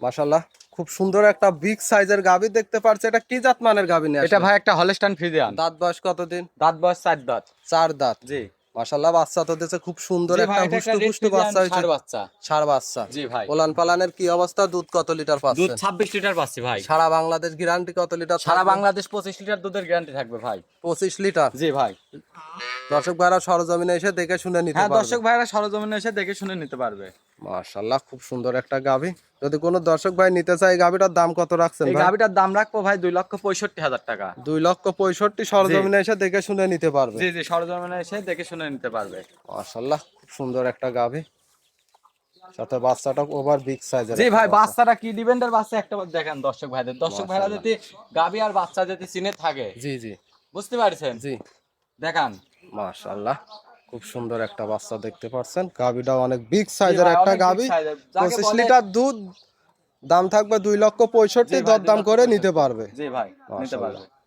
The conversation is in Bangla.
মাশাআল্লাহ খুব সুন্দর একটা বিগ সাইজের গাভী দেখতে পাচ্ছি। এটা কি জাত মানের গাভী নিয়ে এটা ভাই একটা হলস্টাইন ফ্রিজিয়ান। দাঁত বয়স কতদিন? দাঁত বয়স 4 দাঁত। 4 দাঁত। জি মাশাআল্লাহ বাচ্চা তো দিয়েছে খুব সুন্দর জি একটা ভাই, এটা একটা রেড হুষ্ট বাচ্চা হয়েছে। ষাঁড় বাচ্চা। ষাঁড় বাচ্চা। জি ভাই। ওলান পালানের কি অবস্থা? দুধ কত লিটার দুধ পাচ্ছেন? 26 লিটার পাচ্ছি ভাই। সারা বাংলাদেশ গ্যারান্টি কত লিটার? সারা বাংলাদেশ 25 লিটার দুধের গ্যারান্টি থাকবে ভাই। 25 লিটার। জি ভাই। দর্শক ভাইরা সরজমিনে এসে দেখে শুনে নিতে হ্যাঁ, পারবে। দর্শক ভাইরা সরজমিনে এসে দেখে শুনে নিতে পারবে। মাশাআল্লাহ খুব সুন্দর একটা গাভী। যদি কোনো দর্শক ভাই নিতে চায়, গাভীটার দাম কত রাখছেন এই ভাই? গাভিটার দাম রাখবো ভাই 2,65,000 টাকা। 2,65,000 সরজমিনে এসে দেখে শুনে নিতে পারবে। জি জি, সরজমিনে এসে দেখে শুনে নিতে পারবে। মাশাআল্লাহ খুব সুন্দর একটা গাভী, সাথে বাচ্চাটা ওভার বিগ সাইজের। জি ভাই, বাচ্চাটা কি ডিভেন্ডার বাচ্চা একটা দেখেন দর্শক ভাইদের। দর্শক ভাইরা মাশাআল্লাহ। যদি গাভি আর বাচ্চা যদি চিনে থাকে, জি জি বুঝতে পারছেন, জি। দেখান। মাশাআল্লাহ খুব সুন্দর একটা বাচ্চা দেখতে পাচ্ছেন। গাভীটা অনেক বিগ সাইজের ভাই, একটা অনেক big গাভী। size এর। যাকে 25 বলে- লিটার দুধ, দাম থাকবে 2,65,000, জি ভাই, দর দাম করে 2,65,000 নিতে পারবে। জি ভাই, নিতে মাশাআল্লাহ। পারবে।